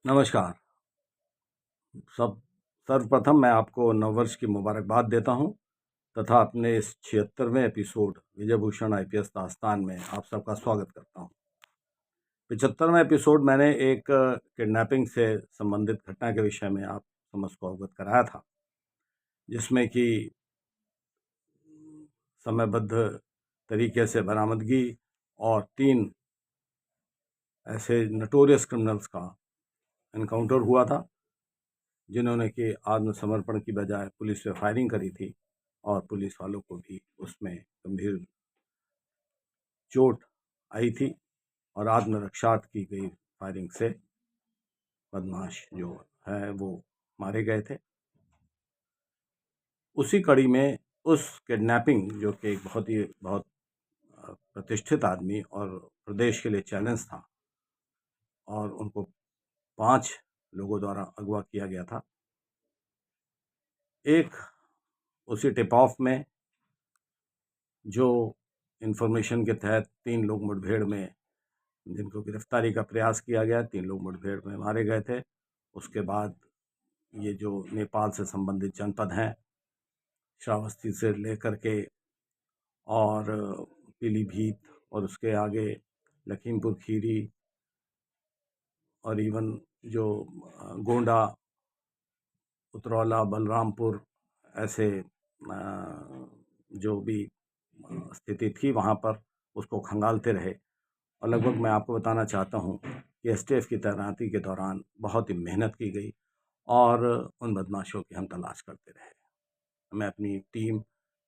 नमस्कार। सब सर्वप्रथम मैं आपको नववर्ष की मुबारकबाद देता हूं तथा अपने इस 76वें एपिसोड विजयभूषण आईपीएस दास्तान में आप सबका स्वागत करता हूं। 75वां एपिसोड मैंने एक किडनैपिंग से संबंधित घटना के विषय में आप समझ को अवगत कराया था, जिसमें कि समयबद्ध तरीके से बरामदगी और 3 ऐसे नटोरियस क्रिमिनल्स का एनकाउंटर हुआ था, जिन्होंने कि आत्मसमर्पण की बजाय पुलिस पे फायरिंग करी थी और पुलिस वालों को भी उसमें गंभीर चोट आई थी और आत्मरक्षा की गई फायरिंग से बदमाश जो है वो मारे गए थे। उसी कड़ी में उस किडनैपिंग, जो कि एक बहुत प्रतिष्ठित आदमी और प्रदेश के लिए चैलेंज था, और उनको 5 लोगों द्वारा अगवा किया गया था। एक उसी टिप ऑफ में जो इन्फॉर्मेशन के तहत 3 लोग मुठभेड़ में, जिनको गिरफ्तारी का प्रयास किया गया, 3 लोग मुठभेड़ में मारे गए थे। उसके बाद ये जो नेपाल से संबंधित जनपद हैं, श्रावस्ती से लेकर के और पीलीभीत और उसके आगे लखीमपुर खीरी और इवन जो गोंडा, उतरौला, बलरामपुर, ऐसे जो भी स्थिति थी वहाँ पर उसको खंगालते रहे। और लगभग मैं आपको बताना चाहता हूँ कि एसटीएफ की तैनाती के दौरान बहुत ही मेहनत की गई और उन बदमाशों की हम तलाश करते रहे। मैं अपनी टीम,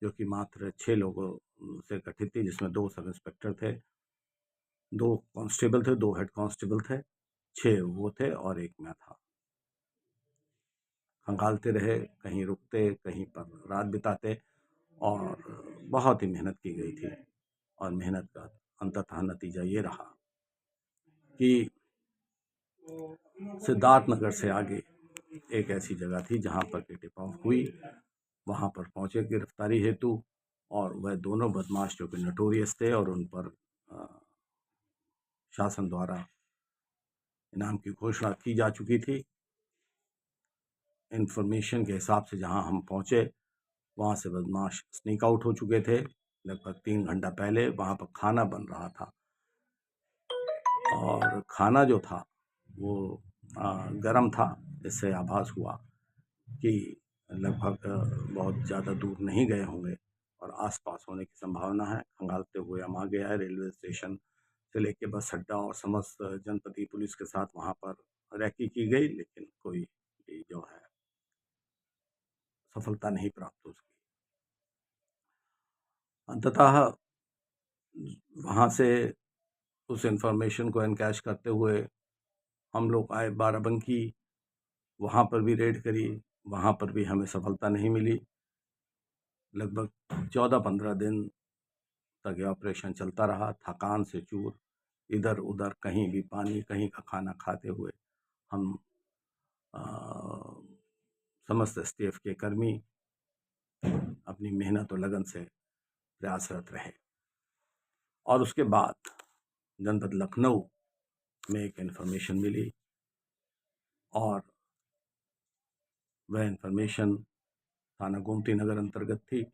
जो कि मात्र 6 लोगों से गठित थी, जिसमें 2 सब इंस्पेक्टर थे, 2 कांस्टेबल थे, 2 हेड कांस्टेबल थे, 6 वो थे और 1 मैं था। खंगालते रहे, कहीं रुकते, कहीं पर रात बिताते और बहुत ही मेहनत की गई थी। और मेहनत का अंततः नतीजा ये रहा कि सिद्धार्थनगर से आगे एक ऐसी जगह थी जहाँ पर कि टिप ऑफ हुई। वहाँ पर पहुँचे गिरफ्तारी हेतु, और वह दोनों बदमाश जो कि नटोरियस थे और उन पर शासन द्वारा इनाम की घोषणा की जा चुकी थी। इन्फॉर्मेशन के हिसाब से जहाँ हम पहुँचे, वहाँ से बदमाश स्नीक आउट हो चुके थे। लगभग 3 घंटा पहले वहाँ पर खाना बन रहा था और खाना जो था वो गर्म था। इससे आभास हुआ कि लगभग बहुत ज़्यादा दूर नहीं गए होंगे और आसपास होने की संभावना है। खंगालते हुए हम आ गया है रेलवे स्टेशन से लेके बस अड्डा और समस्त जनपदीय पुलिस के साथ वहाँ पर रैकी की गई, लेकिन कोई जो है सफलता नहीं प्राप्त हो सकी। अंततः वहाँ से उस इंफॉर्मेशन को एनकैश करते हुए हम लोग आए बाराबंकी। वहाँ पर भी रेड करी, वहाँ पर भी हमें सफलता नहीं मिली। लगभग 14-15 दिन तक ये ऑपरेशन चलता रहा। थकान से चूर, इधर उधर कहीं भी पानी, कहीं का खाना खाते हुए हम समस्त एसटीएफ के कर्मी अपनी मेहनत और लगन से प्रयासरत रहे। और उसके बाद जनपद लखनऊ में एक इन्फॉर्मेशन मिली और वह इन्फॉर्मेशन थाना गोमती नगर अंतर्गत थी।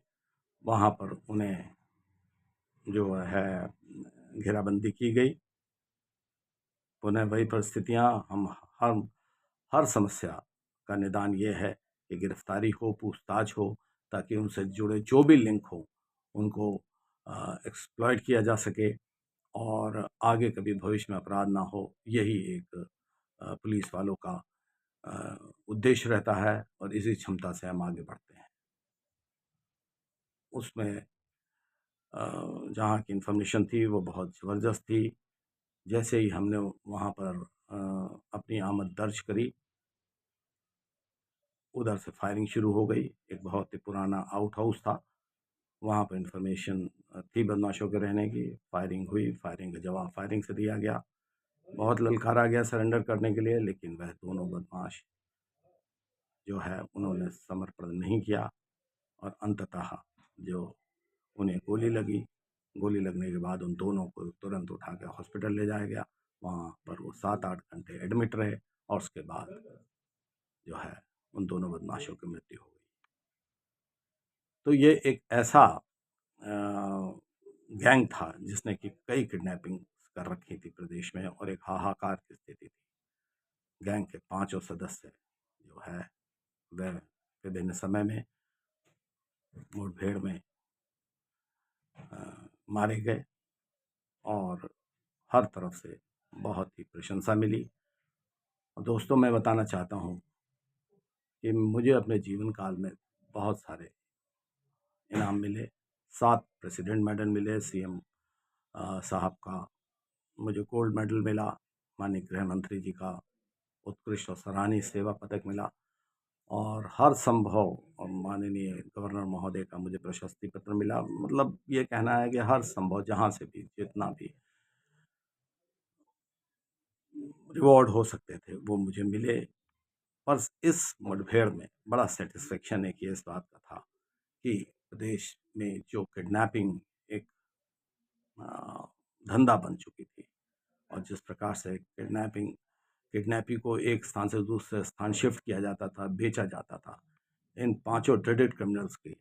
वहाँ पर उन्हें जो है घेराबंदी की गई। पुनः वही परिस्थितियाँ, हम हर समस्या का निदान ये है कि गिरफ्तारी हो, पूछताछ हो, ताकि उनसे जुड़े जो भी लिंक हो उनको एक्सप्लॉइट किया जा सके और आगे कभी भविष्य में अपराध ना हो। यही एक पुलिस वालों का उद्देश्य रहता है और इसी क्षमता से हम आगे बढ़ते हैं। उसमें जहाँ की इन्फॉर्मेशन थी वो बहुत ज़बरदस्त थी। जैसे ही हमने वहाँ पर अपनी आमद दर्ज करी, उधर से फायरिंग शुरू हो गई। एक बहुत ही पुराना आउट हाउस था, वहाँ पर इन्फॉर्मेशन थी बदमाशों के रहने की। फायरिंग हुई, फायरिंग का जवाब फायरिंग से दिया गया। बहुत ललकारा गया सरेंडर करने के लिए, लेकिन वह दोनों बदमाश जो है उन्होंने समर्पण नहीं किया और अंततः जो उन्हें गोली लगी, गोली लगने के बाद उन दोनों को तुरंत उठा के हॉस्पिटल ले जाया गया। वहाँ पर वो 7-8 घंटे एडमिट रहे और उसके बाद जो है उन दोनों बदमाशों की मृत्यु हो गई। तो ये एक ऐसा गैंग था जिसने कि कई किडनैपिंग कर रखी थी प्रदेश में, और एक हाहाकार की स्थिति थी। गैंग के 5 सदस्य जो है वह विभिन्न समय में मुठभेड़ में मारे गए, और हर तरफ से बहुत ही प्रशंसा मिली। दोस्तों, मैं बताना चाहता हूँ कि मुझे अपने जीवन काल में बहुत सारे इनाम मिले। 7 प्रेसिडेंट मेडल मिले, सीएम साहब का मुझे गोल्ड मेडल मिला, माननीय गृह मंत्री जी का उत्कृष्ट और सराहनीय सेवा पदक मिला, और हर संभव और माननीय गवर्नर महोदय का मुझे प्रशस्ति पत्र मिला। मतलब ये कहना है कि हर संभव जहाँ से भी जितना भी रिवॉर्ड हो सकते थे वो मुझे मिले। पर इस मुठभेड़ में बड़ा सेटिस्फेक्शन एक ये इस बात का था कि प्रदेश में जो किडनैपिंग एक धंधा बन चुकी थी, और जिस प्रकार से किडनैपी को एक स्थान से दूसरे स्थान शिफ्ट किया जाता था, बेचा जाता था, इन 5 ड्रेडेड क्रिमिनल्स की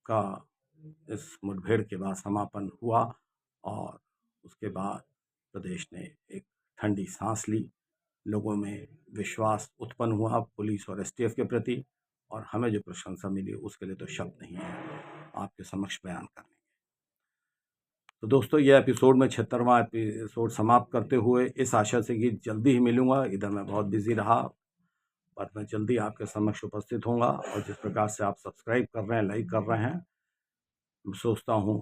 का इस मुठभेड़ के बाद समापन हुआ, और उसके बाद प्रदेश ने एक ठंडी सांस ली। लोगों में विश्वास उत्पन्न हुआ पुलिस और एसटीएफ के प्रति, और हमें जो प्रशंसा मिली उसके लिए तो शब्द नहीं है आपके समक्ष बयान करने के। तो दोस्तों, यह एपिसोड में 76वां एपिसोड समाप्त करते हुए इस आशा से कि जल्दी ही मिलूंगा। इधर मैं बहुत बिजी रहा, पर मैं जल्दी आपके समक्ष उपस्थित होऊंगा। और जिस प्रकार से आप सब्सक्राइब कर रहे हैं, लाइक कर रहे हैं, मैं सोचता हूँ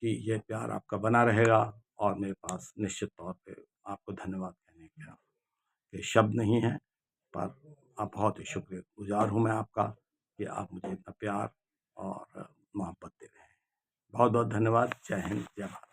कि यह प्यार आपका बना रहेगा, और मेरे पास निश्चित तौर पे आपको धन्यवाद कहने के शब्द नहीं है, पर आप बहुत ही शुक्रगुजार हूँ मैं आपका कि आप मुझे इतना प्यार और मोहब्बत दे रहे हैं। बहुत बहुत धन्यवाद। जय हिंद, जय भारत।